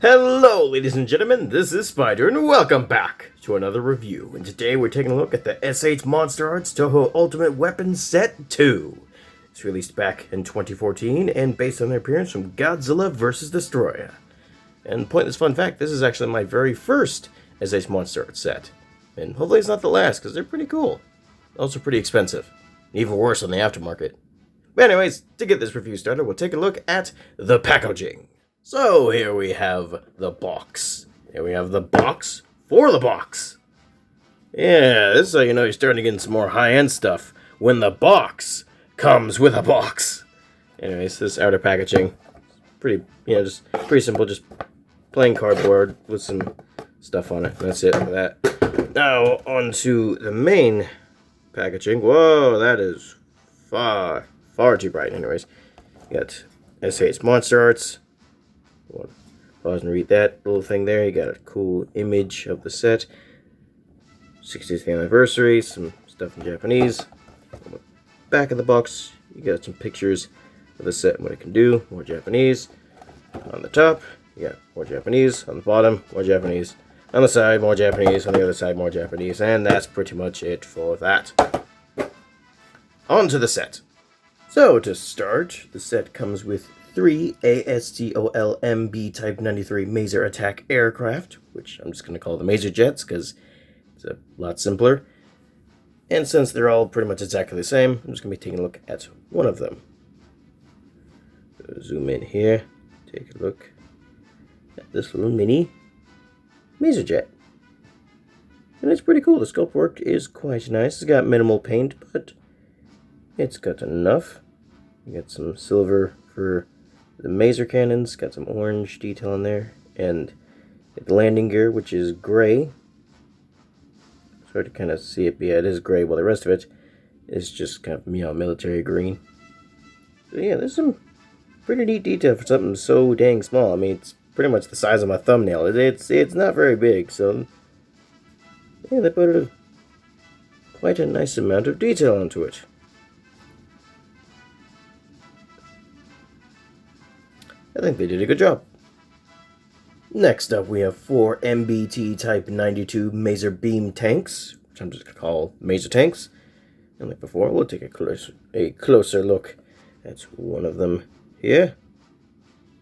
Hello, ladies and gentlemen, this is Spider, and welcome back to another review. And today we're taking a look at the SH Monsterarts Toho Ultimate Weapons Set 2. It's released back in 2014 and based on their appearance from Godzilla vs. Destroyer. And pointless fun fact, this is actually my very first SH Monsterarts set. And hopefully it's not the last, because they're pretty cool. Also pretty expensive. Even worse on the aftermarket. But anyways, to get this review started, we'll take a look at the packaging. So here we have the box. Here we have the box for the box. Yeah, this is how you know you're starting to get into some more high-end stuff. When the box comes with a box. Anyways, this outer packaging, pretty, just pretty simple. Just plain cardboard with some stuff on it. That's it for that. Now, onto the main packaging. Whoa, that is far too bright. Anyways, you got SH Monsterarts. Pause and read that little thing there. You got a cool image of the set. 60th anniversary, some stuff in Japanese. On the back of the box, you got some pictures of the set and what it can do. More Japanese. On the top, you got more Japanese. On the bottom, more Japanese. On the side, more Japanese. On the other side, more Japanese. And that's pretty much it for that. On to the set. So, to start, the set comes with 3 ASTOL-MB Type 93 Maser Attack Aircraft, which I'm just going to call the Maser Jets because it's a lot simpler. And since they're all pretty much exactly the same, I'm just going to be taking a look at one of them. So zoom in here, take a look at this little mini Maser Jet. And it's pretty cool. The sculpt work is quite nice. It's got minimal paint, but it's got enough. You got some silver for the Maser cannons, got some orange detail in there, and the landing gear, which is gray. It's hard to kind of see it, but yeah, it is gray, while the rest of it is just kind of, military green. So yeah, there's some pretty neat detail for something so dang small. I mean, it's pretty much the size of my thumbnail. It's not very big, so yeah, they put quite a nice amount of detail onto it. I think they did a good job. Next up, we have 4 MBT Type 92 Maser Beam Tanks, which I'm just going to call Maser Tanks. And like before, we'll take a closer look at one of them here.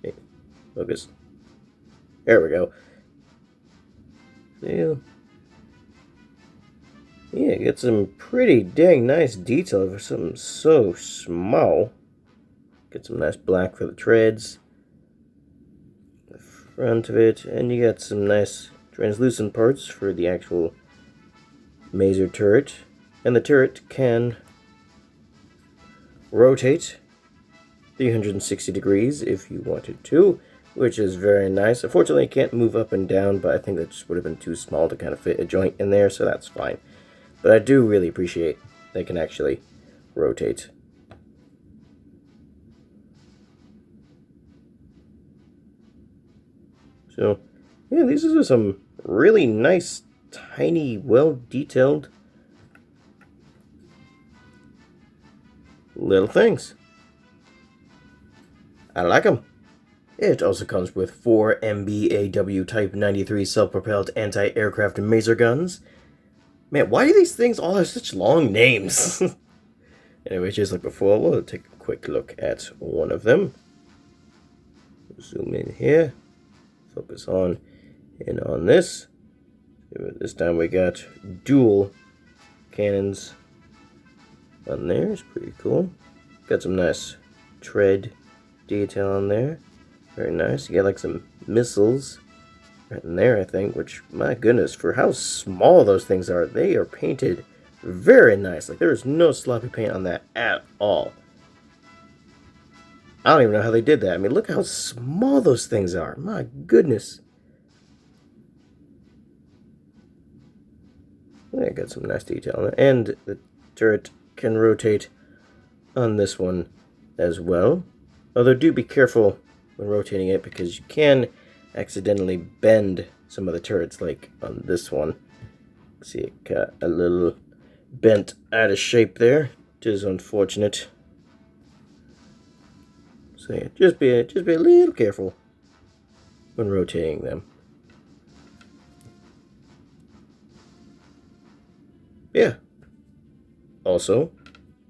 Hey, focus. There we go. Yeah, get some pretty dang nice detail for something so small. Get some nice black for the treads. Front of it, and you got some nice translucent parts for the actual Maser turret, and the turret can rotate 360 degrees if you wanted to, which is very nice. Unfortunately, it can't move up and down, but I think that just would have been too small to kind of fit a joint in there, so that's fine. But I do really appreciate they can actually rotate. So, yeah, these are some really nice, tiny, well-detailed little things. I like them. It also comes with 4 MBAW Type 93 self-propelled anti-aircraft Maser guns. Man, why do these things all have such long names? Anyway, just like before, we'll take a quick look at one of them. Zoom in here. Focus on and on this. This time we got dual cannons on there. It's pretty cool. Got some nice tread detail on there. Very nice. You got like some missiles right in there, I think, which, my goodness, for how small those things are, they are painted very nice. Like, there is no sloppy paint on that at all. I don't even know how they did that. I mean, look how small those things are. My goodness. I got some nice detail on it. And the turret can rotate on this one as well. Although do be careful when rotating it, because you can accidentally bend some of the turrets, like on this one. See, it got a little bent out of shape there. It is unfortunate. So yeah, just be a little careful. when rotating them. Yeah. Also,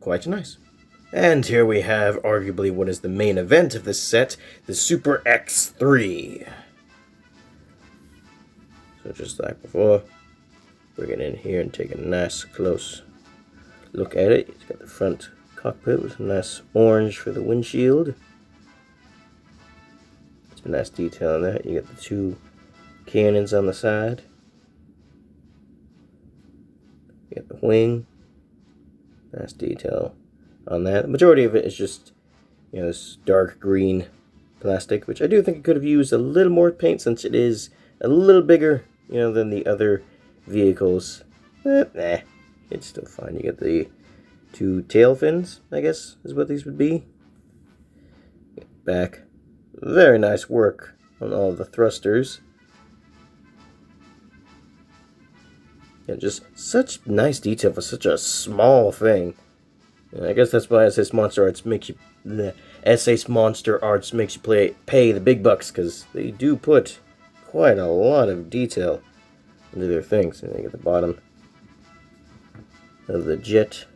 quite nice. And here we have arguably what is the main event of this set, the Super X3. So just like before, bring it in here and take a nice close look at it. It's got the front cockpit with a nice orange for the windshield. It's a nice detail on that. You got the two cannons on the side. You got the wing. Nice detail on that. The majority of it is just, you know, this dark green plastic, which I do think it could have used a little more paint since it is a little bigger, you know, than the other vehicles. But, it's still fine. You get the two tail fins, I guess, is what these would be. Back. Very nice work on all of the thrusters. Yeah, just such nice detail for such a small thing. And I guess that's why SS Monsterarts makes you pay the big bucks, because they do put quite a lot of detail into their things. And you get the bottom of the jet.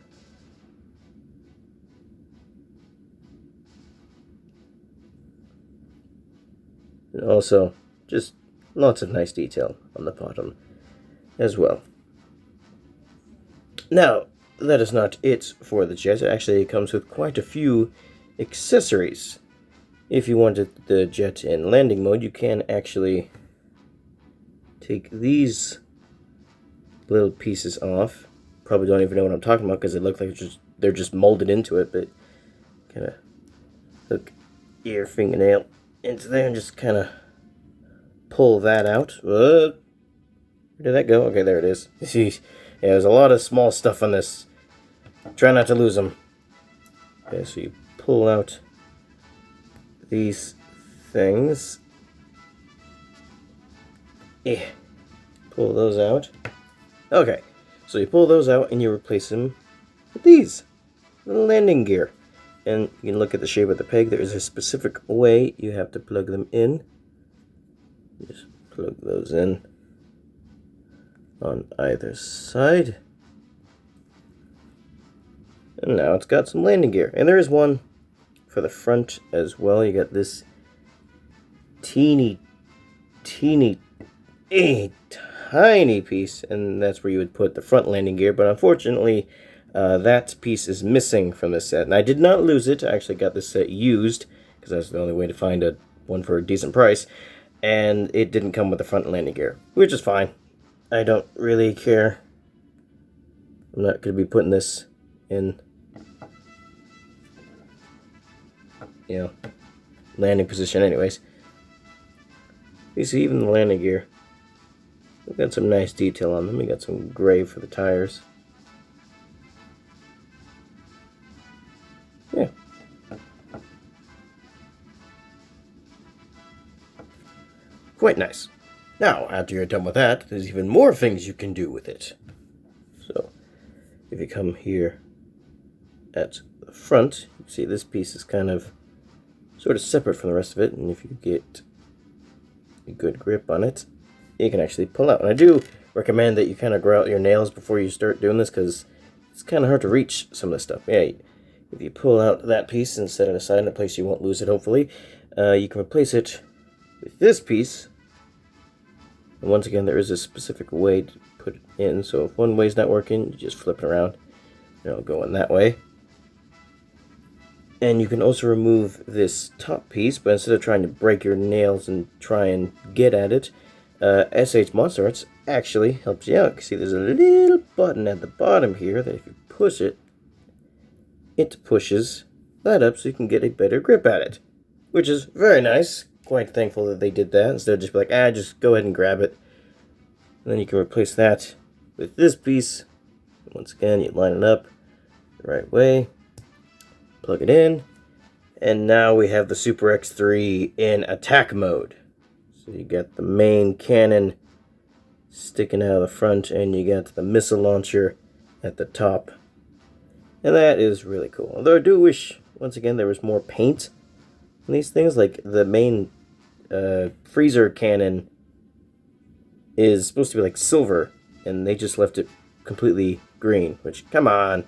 And also, just lots of nice detail on the bottom as well. Now, that is not it for the jet. It actually comes with quite a few accessories. If you wanted the jet in landing mode, you can actually take these little pieces off. Probably don't even know what I'm talking about because it looks like they're just molded into it, but kind of hook your fingernail into there and just kind of pull that out. Where did that go? Okay, there it is. Yeah, there's a lot of small stuff on this. Try not to lose them. Okay, so you pull out these things. Yeah, pull those out. Okay, so you pull those out and you replace them with these little landing gear. And you can look at the shape of the peg. There is a specific way you have to plug them in. Just plug those in on either side. And now it's got some landing gear. And there is one for the front as well. You got this teeny tiny piece, and that's where you would put the front landing gear. But unfortunately, that piece is missing from this set. And I did not lose it. I actually got this set used, because that's the only way to find one for a decent price. And it didn't come with the front landing gear, which is fine. I don't really care. I'm not going to be putting this in, you know, landing position anyways. You see, even the landing gear, we've got some nice detail on them. We got some gray for the tires. Yeah. Quite nice. Now, after you're done with that, there's even more things you can do with it. So, if you come here at the front, you see this piece is kind of sort of separate from the rest of it, and if you get a good grip on it, you can actually pull out. And I do recommend that you kind of grow out your nails before you start doing this, because it's kind of hard to reach some of this stuff. Yeah, if you pull out that piece and set it aside in a place you won't lose it, hopefully, you can replace it with this piece. And once again, there is a specific way to put it in, so if one way's not working, you just flip it around, and it'll go in that way. And you can also remove this top piece, but instead of trying to break your nails and try and get at it, SH Monsterarts actually helps you out. See, there's a little button at the bottom here that if you push it, it pushes that up so you can get a better grip at it, which is very nice. Quite thankful that they did that, instead of just be like, just go ahead and grab it. And then you can replace that with this piece. Once again, you line it up the right way, plug it in, and now we have the Super X3 in attack mode. So you got the main cannon sticking out of the front, and you got the missile launcher at the top. And that is really cool. Although I do wish, once again, there was more paint on these things. Like the main freezer cannon is supposed to be like silver, and they just left it completely green, which, come on.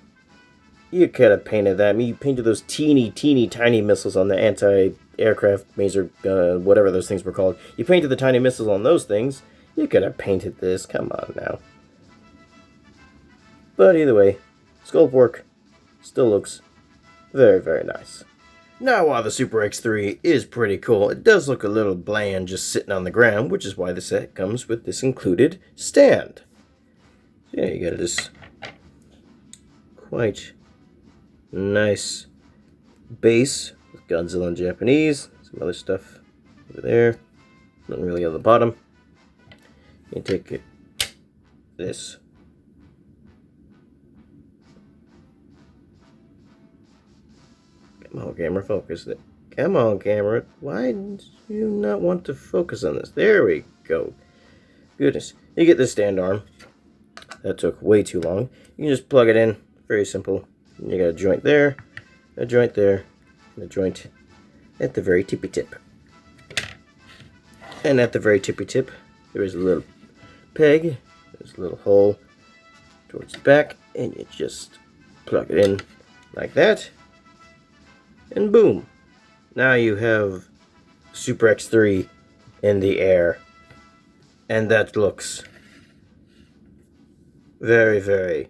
You could have painted that. I mean, you painted those teeny tiny missiles on the anti-aircraft maser, whatever those things were called. You painted the tiny missiles on those things. You could have painted this. Come on now. But either way, sculpt work still looks very nice. Now, while the Super X3 is pretty cool, it does look a little bland just sitting on the ground, which is why the set comes with this included stand. So yeah, you got this quite nice base with Godzilla in Japanese, some other stuff over there, nothing really on the bottom. You take this. Come on, camera, focus it. Come on, camera. Why do you not want to focus on this? There we go. Goodness. You get this stand arm. That took way too long. You can just plug it in. Very simple. You got a joint there, a joint there, and a joint at the very tippy tip. And at the very tippy tip, there is a little peg. There's a little hole towards the back, and you just plug it in like that. And boom, now you have Super X3 in the air, and that looks very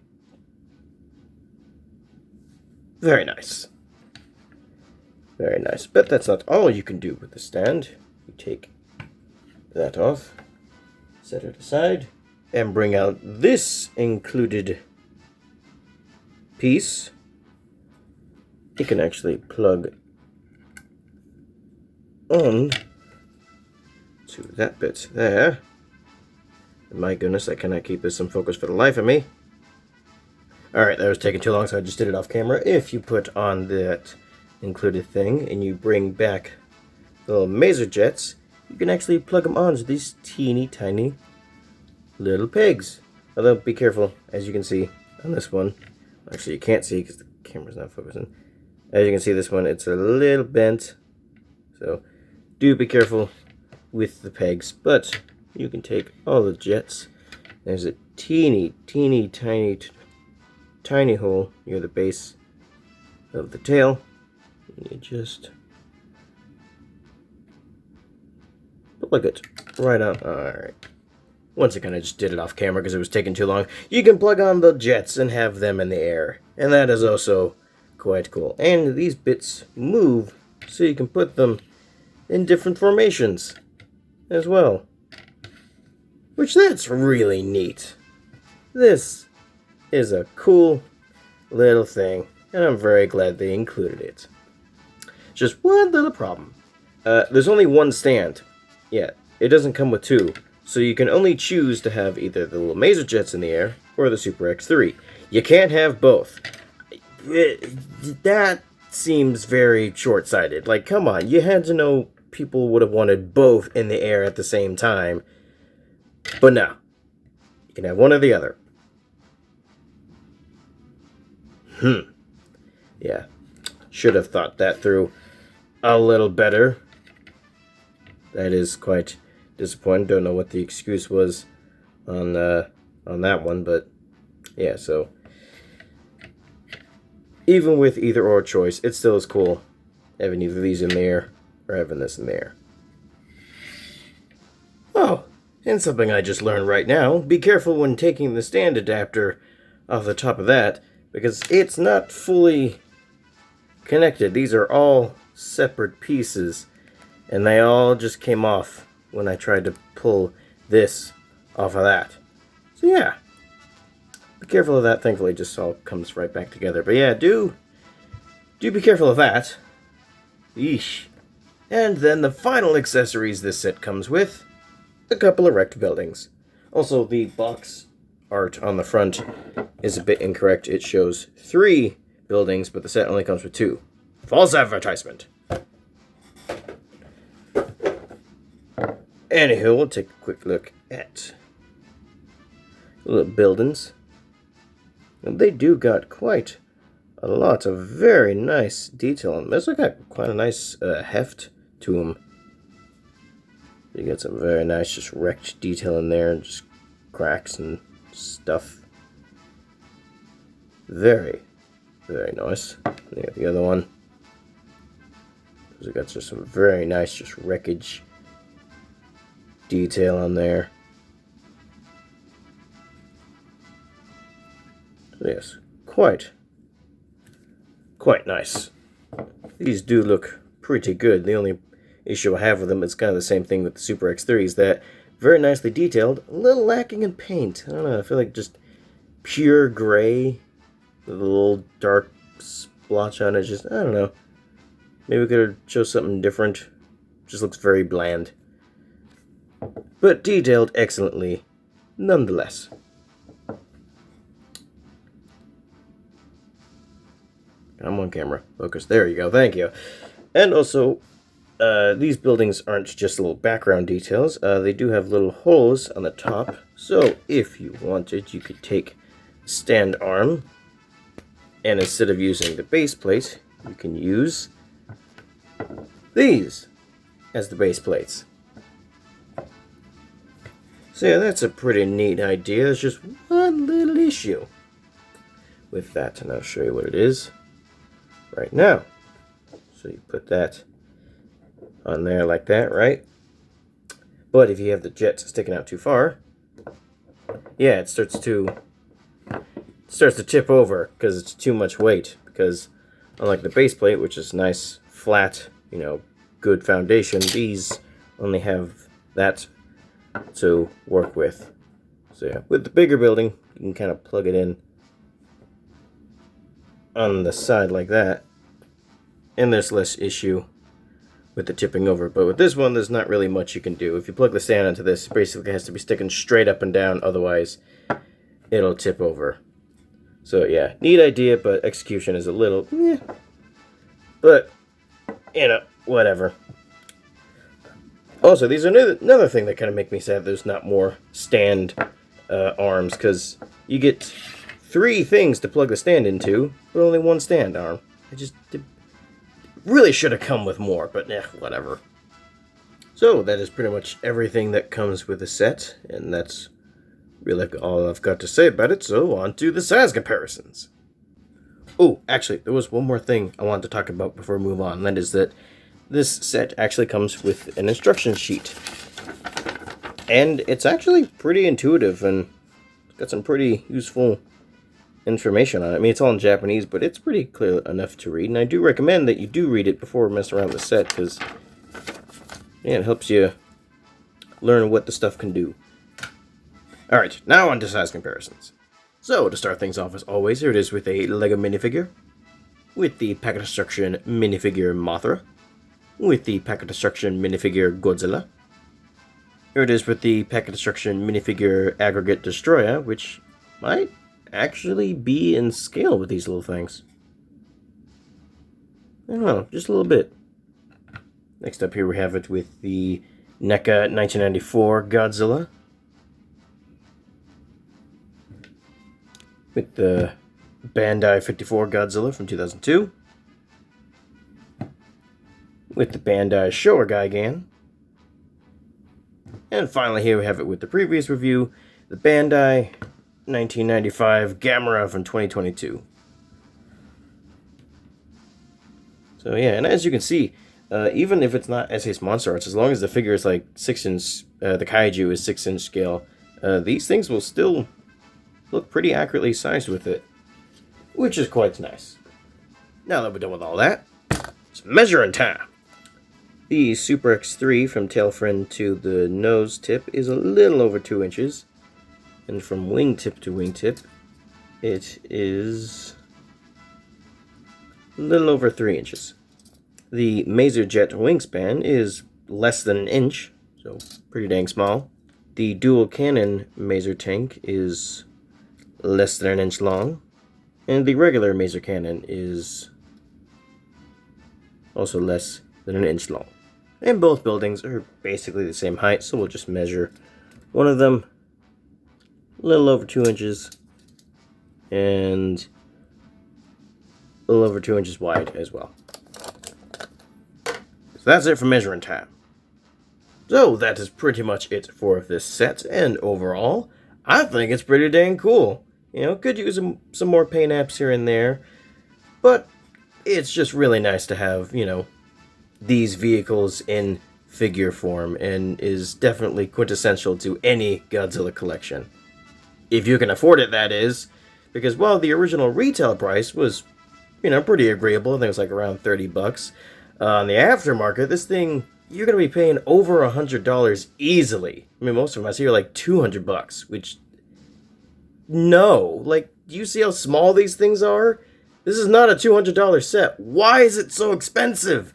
nice. Very nice. But that's not all you can do with the stand. You take that off, set it aside, and bring out this included piece. You can actually plug on to that bit there. And my goodness, I cannot keep this in focus for the life of me. Alright, that was taking too long, so I just did it off camera. If you put on that included thing and you bring back the little maser jets, you can actually plug them onto these teeny tiny little pegs. Although, be careful, as you can see on this one. Actually, you can't see because the camera's not focusing. As you can see, this one, it's a little bent, so do be careful with the pegs, but you can take all the jets. There's a teeny tiny hole near the base of the tail, and you just plug it right on. Alright. Once again, I just did it off camera because it was taking too long. You can plug on the jets and have them in the air, and that is also quite cool. And these bits move, so you can put them in different formations as well. Which, that's really neat. This is a cool little thing, and I'm very glad they included it. Just one little problem. There's only one stand. Yeah, it doesn't come with two. So you can only choose to have either the little maser jets in the air or the Super X3. You can't have both. That seems very short-sighted. Like, come on, you had to know people would have wanted both in the air at the same time. But no, you can have one or the other. Yeah, should have thought that through a little better. That is quite disappointing. Don't know what the excuse was on that one, but yeah, so even with either or choice, it still is cool having either of these in the air or having this in the air. Oh, and something I just learned right now, be careful when taking the stand adapter off the top of that, because it's not fully connected. These are all separate pieces, and they all just came off when I tried to pull this off of that. So yeah, be careful of that. Thankfully, it just all comes right back together. But yeah, do be careful of that. Yeesh. And then the final accessories this set comes with, a couple of wrecked buildings. Also, the box art on the front is a bit incorrect. It shows 3 buildings, but the set only comes with 2. False advertisement. Anywho, we'll take a quick look at the little buildings. And they do got quite a lot of very nice detail on them. This got quite a nice heft to them. You get some very nice, just wrecked detail in there, and just cracks and stuff. Very, very nice. You got the other one. We got just some very nice, just wreckage detail on there. Yes, quite nice. These do look pretty good. The only issue I have with them is kind of the same thing with the Super X3s, that very nicely detailed, a little lacking in paint. I don't know, I feel like just pure gray with a little dark splotch on it. Just, I don't know. Maybe we could show something different. Just looks very bland. But detailed excellently, nonetheless. I'm on camera. Focus. There you go. Thank you. And also, these buildings aren't just little background details. They do have little holes on the top. So, if you wanted, you could take stand arm, and instead of using the base plate, you can use these as the base plates. So yeah, that's a pretty neat idea. There's just one little issue with that, and I'll show you what it is right now. So you put that on there like that, right? But if you have the jets sticking out too far, yeah, it starts to tip over because it's too much weight. Because unlike the base plate, which is nice, flat, you know, good foundation, these only have that to work with. So yeah, with the bigger building, you can kind of plug it in on the side like that, and there's less issue with the tipping over. But with this one, there's not really much you can do. If you plug the stand into this, it basically has to be sticking straight up and down, otherwise it'll tip over. So yeah, neat idea, but execution is a little but you know, whatever. Also, these are another thing that kind of make me sad there's not more stand arms, because you get 3 things to plug the stand into, but only 1 stand arm. It really should have come with more, but whatever. So, that is pretty much everything that comes with the set, and that's really all I've got to say about it, so on to the size comparisons. Oh, actually, there was one more thing I wanted to talk about before we move on, and that is that this set actually comes with an instruction sheet. And it's actually pretty intuitive, and it's got some pretty useful information on it. I mean, it's all in Japanese, but it's pretty clear enough to read. And I do recommend that you do read it before messing around with the set, because yeah, it helps you learn what the stuff can do. Alright, now on to size comparisons. So, to start things off as always, here it is with a LEGO minifigure, with the Packet Destruction minifigure Mothra, with the Packet Destruction minifigure Godzilla. Here it is with the Packet Destruction minifigure Aggregate Destroyer, which might actually be in scale with these little things. I don't know, just a little bit. Next up here we have it with the NECA 1994 Godzilla, with the Bandai 54 Godzilla from 2002, with the Bandai Showa Gigan, and finally here we have it with the previous review, the Bandai 1995 Gamera from 2022. So yeah, and as you can see, even if it's not SA's Monsterarts, as long as the figure is like 6-inch, the kaiju is 6-inch scale, these things will still look pretty accurately sized with it, which is quite nice. Now that we're done with all that, it's measuring time. The Super X3 from tail fin to the nose tip is a little over 2 inches, and from wingtip to wingtip, it is a little over 3 inches. The Maserjet wingspan is less than an inch, so pretty dang small. The dual cannon Maser tank is less than an inch long, and the regular Maser cannon is also less than an inch long. And both buildings are basically the same height, so we'll just measure one of them a little over 2 inches and a little over 2 inches wide as well. So that's it for measuring time. So that is pretty much it for this set, and overall, I think it's pretty dang cool. You know, could use some more paint apps here and there, but it's just really nice to have, you know, these vehicles in figure form, and is definitely quintessential to any Godzilla collection. If you can afford it, that is, because while the original retail price was, you know, pretty agreeable, I think it was like around 30 bucks, on the aftermarket, this thing, you're going to be paying over $100 easily. I mean, most of them I see are like 200 bucks, which, no, like, do you see how small these things are? This is not a $200 set. Why is it so expensive?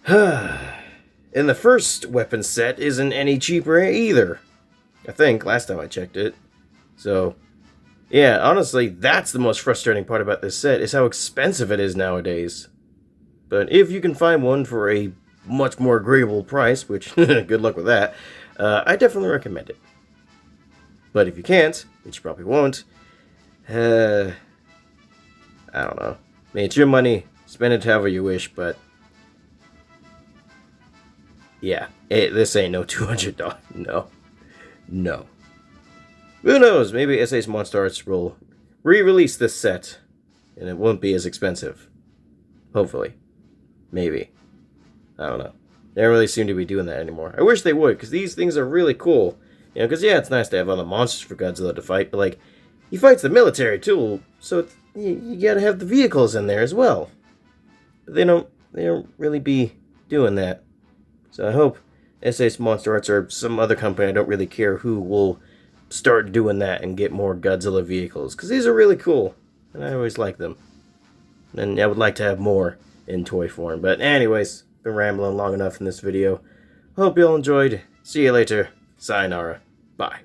And the first weapon set isn't any cheaper either. I think, last time I checked it. So, yeah, honestly, that's the most frustrating part about this set, is how expensive it is nowadays. But if you can find one for a much more agreeable price, which, good luck with that, I definitely recommend it. But if you can't, which you probably won't, I don't know. I mean, it's your money, spend it however you wish, but yeah, this ain't no $200. No. Who knows? Maybe S.A.'s Monsterarts will re-release this set, and it won't be as expensive. Hopefully. Maybe. I don't know. They don't really seem to be doing that anymore. I wish they would, because these things are really cool. You know, because yeah, it's nice to have other monsters for Godzilla to fight, but like, he fights the military too, so you gotta have the vehicles in there as well. But they don't really be doing that. So I hope S.A.'s Monsterarts or some other company, I don't really care who, will start doing that and get more Godzilla vehicles. Because these are really cool, and I always like them. And I would like to have more in toy form. But anyways, been rambling long enough in this video. Hope you all enjoyed. See you later. Sayonara. Bye.